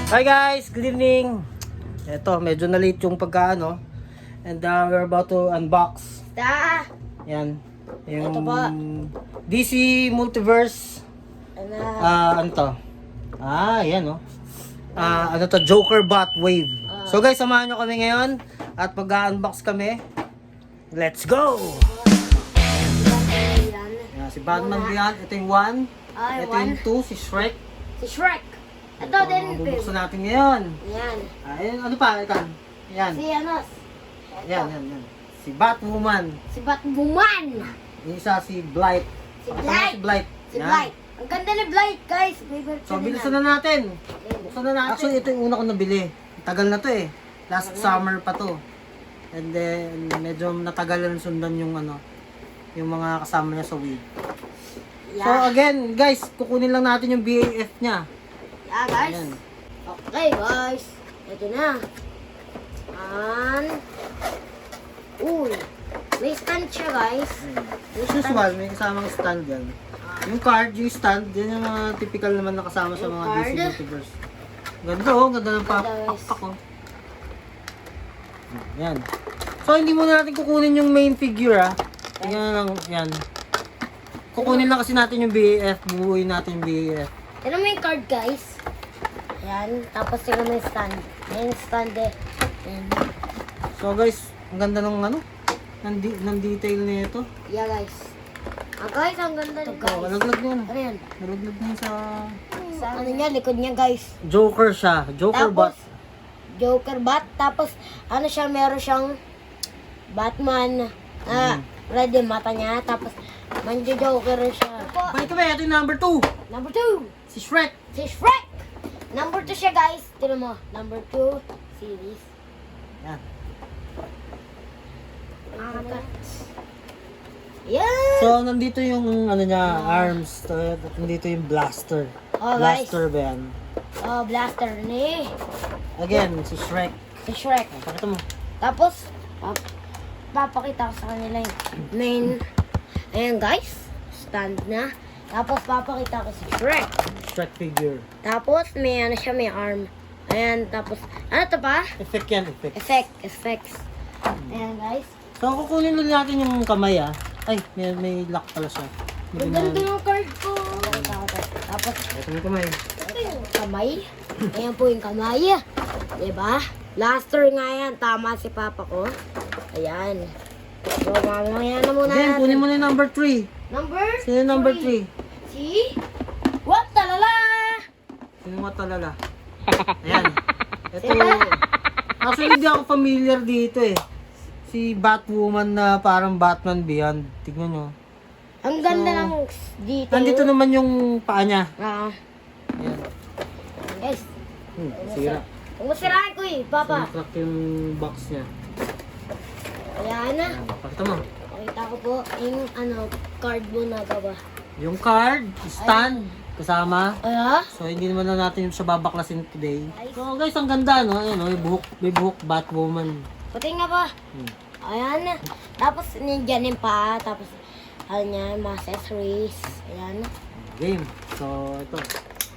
Hi guys, good evening. Ito, medyo na late yung pagkaano. And we're about to unbox. Yan. Yung Ito po. DC Multiverse. Ano to? Yan ano to? Joker Bot Wave. So guys, samahan nyo kami ngayon. At pag-unbox kami. Let's go! Yan, si Batman Beyond. Ito yung 1. Ito yung 2, si Shrek. Si Shrek. Ito din. Bubuksan natin ngayon. Yan. Ano pa? Ito. Yan. Si ano? Yan. Si Batwoman. Si Batwoman. Yung isa si Blight. Si Pakasama Blight. Si Blight. Si Yan. Blight. Ang ganda ni Blight, guys. Favorite So, bilisan na natin. Buksan na natin. Actually, ito yung una ko nabili. Tagal na to eh. Last summer pa to. And then, medyo natagalan sundan yung yung mga kasama niya sa wig. Yeah. So, again, guys, kukunin lang natin yung BAF niya. Yeah, guys. Ayan. Okay, guys. Ito na. Uy. May stand siya, guys. As usual, may kasamang stand yan. Yung card, yung stand, yan yung mga typical naman nakasama sa Yung mga card. DC Multiverse. Ganda ganda ng pakpak oh. Yan. So, hindi muna natin kukunin yung main figure Tingnan na lang, yan. Kukunin lang kasi natin yung BAF, buuin natin yung BAF. Tignan mo yung card, guys. Ayan. Tapos tignan mo yung stand. Ayan yung stand eh. Ayan. So guys, ang ganda ng ng detail nito. Yeah, guys. Guys, ang ganda nito, guys. Nalaglag niya. Ano yan? Nalaglag niya sa Ano niya, likod niya, guys. Joker siya. Joker bot. Joker bot. Tapos, ano siya, meron siyang Batman. Red yung mata niya. Tapos, Joker siya. Balik kami, ito yung number 2. Number 2. Si Shrek. Si Shrek. Number 2 siya, guys. Tignan mo. Number 2 series. Yan. Yan. So, nandito yung niya, arms. Nandito yung blaster. Oh, guys. Blaster ba yan? Oh, blaster ni. Again, si Shrek. Si Shrek. Pakita mo. Tapos, papakita ko sa kanila yung main. Ayan, guys. Stand na. Tapos, papakita ko si Shrek. Shrek figure. Tapos, may ano siya, may arm. Ayan, tapos, ano to pa? Effect yan, effect. Effects. Ayan, guys. So, kukunin lang natin yung kamay Ay, may lock pala siya. Ang ganda ng card ko. Tapos, Ito yung kamay. ito yung kamay. Ayan po yung kamay. Diba? Blaster nga yan. Tama si papa ko. Ayan. So, mamaya na muna Again, natin. kunin mo na yung number 3. Number? Sino yung number 3? Si? What? Talala! Sino mo talala? Ayan. Ito. Actually, hindi ako familiar dito Si Batwoman na parang Batman Beyond. Tignan nyo. Ang ganda ng detail. Nandito naman yung paa niya. Ayan. Guys. Sira. Umusirahan ko Papa. Crack yung box niya. Ayan na. Pakita mo. Pakita ko po yung card mo na ba? Yung card, stand, kasama. So, hindi naman na natin siya babaklasin today. So, guys, ang ganda, no? Ayan, may buhok Batwoman. Pati nga ba? Ayan na. Tapos, nandiyan yung paa. Tapos, mga accessories. Ayan. Game. So, ito.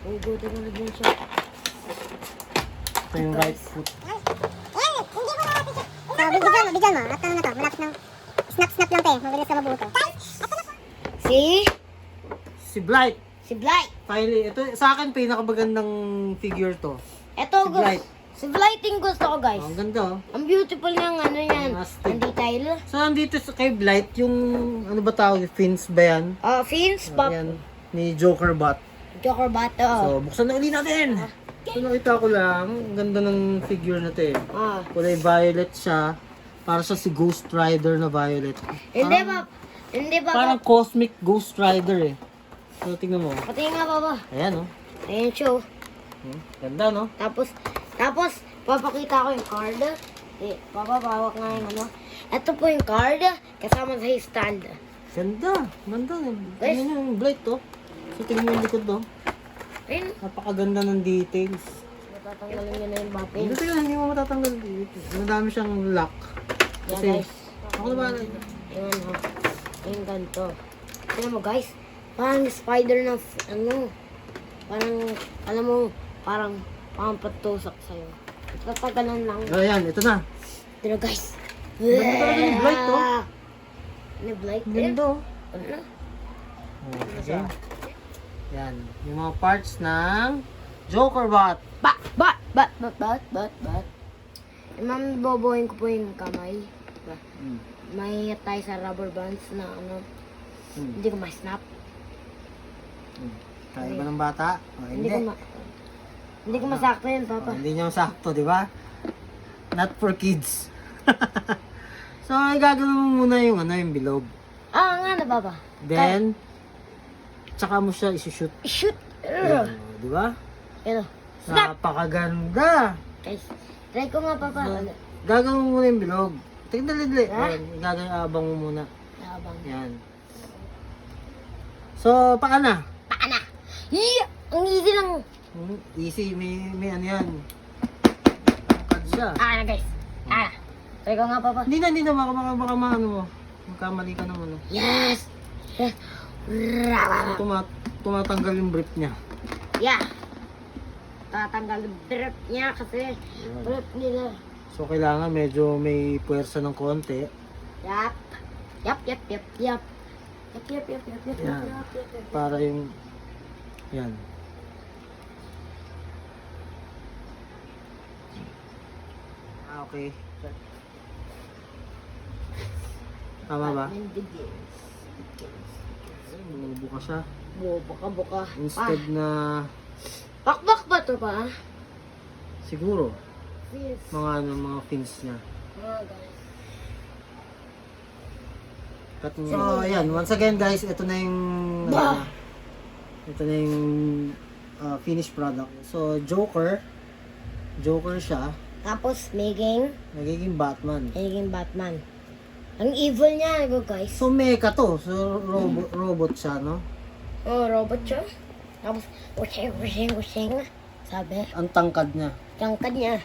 Ugutin mo na din siya. Ito yung right foot. Ayan, hindi mo natin siya. So, bigyan mo. At ano na to, malapit ng snap-snap lang to mabilis ka mabuto. Si Blight. Si Blight. Finally, ito, sa akin, pinakamagandang figure to. Ito, Si Blight. Si Blight yung gusto ko, guys. Ang ganda, Ang beautiful ng yan. Astig. Ang detail. So, nandito kay Blight, yung, ano ba tawag, fins ba yan? Fins, pop. Ayan, ni Joker Bot. Joker Bato. So, buksan na uli natin! So, nakita ko lang, ang ganda ng figure na to Kulay violet siya. Para siya si Ghost Rider na violet. Hindi ba? Parang cosmic Ghost Rider So, tingnan mo. Pati nga, Papa. Ayan, Ayan siya, Ganda, no? Tapos, papakita ko yung card. Papa, bawak nga yung Ito po yung card, kasama sa stand. Ganda. Ganda. Guys. Tingnan nyo yung blight, So, tingnan mo yung likod, Ayun. Napakaganda ng details. Matatanggalin nyo na yung bapin. Hindi mo matatanggal dito. Madami siyang lock. Yan, guys. Ako na ba? Ayan, Ayan, ganito. Tignan mo, guys. Parang spider na, parang, alam mo, parang pampatusok sa'yo. Tatagalan lang. So, ayan, ito na. Ito na guys. Ganda talaga yung blight, oh. Ano blight? Ganda, oh. Ano na? Okay. Yan, yung mga parts ng Joker Bot. Bat. Bobohin ko po yung kamay. Diba? May tie sa rubber bands na ano, hindi ko ma-snap. Kaya ba ng bata? O, hindi. Hindi ko masakto yun, Papa. O, hindi niya masakto, di ba? Not for kids. So, ay gagawin mo muna yung yung bilog. Nga na, Papa. Then, tsaka mo siya isi-shoot. Shoot! Yan, di ba? Ano? Snap! Napakaganda! Guys, try ko nga, Papa. Ano? Gagawin mo muna yung bilog. Tingnan dali. Ha? Gagawin abang mo muna. Nakabang. Yan. So, paka na. Paana? Ang easy lang. Easy, may ano yan. Pangkad siya. Na, guys. Try ko nga, Papa. Hindi na, baka maano mo. Magkamali ka naman. Yes! Yes! Tumatanggal yung brief niya. Yeah! Tatanggal yung drip niya kasi drip nila. So, kailangan medyo may puwersa ng konti. Yap! Yan. Yap. Para yung... Yan. Okay. Tama ba? Buka siya. Buka. Instead na... Bakbak ba ito pa? Siguro. Yes. Mga fins niya. Guys. So, ayan. Once again, guys, ito na yung... ito na yung finished product. So, Joker siya. Tapos, Nagiging Batman. Batman. Ang evil niya, guys. So, mecha to. So, robot siya, no? Oh, robot siya. Tapos, using. Sabi. Ang tangkad niya. Tangkad niya.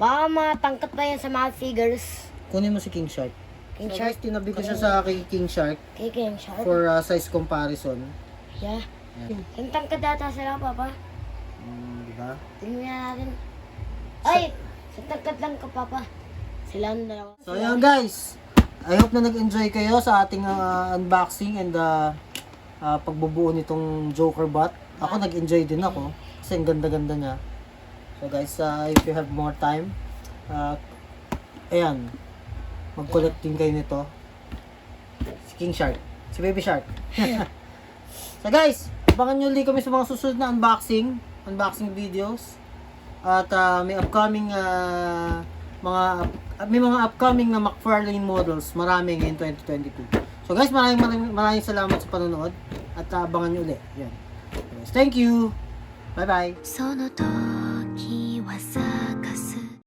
Baka matangkad pa yan sa mga figures. Kunin mo si King Shark. King So, Shark. guys, tinabi ko siya sa kay King Shark King Shark. for size comparison. Yeah. Ang tangkad data sila, Papa. Diba? Tingnan natin. Ay! Sa tangkad lang ka, Papa. Sila ang dalawa. So, ayan guys. I hope na nag-enjoy kayo sa ating unboxing and pagbubuo nitong Joker Bot. Ako nag-enjoy din ako kasi ang ganda-ganda niya. So guys, if you have more time, ayan, mag-collect din kayo nito. Si King Shark, si Baby Shark. So guys, abangan nyo ulit kami sa mga susunod na unboxing videos. At may upcoming mga upcoming na McFarlane models, marami ngayon 2022. So guys, maraming salamat sa panonood at abangan nyo ulit. Yan. Thank you. Bye bye.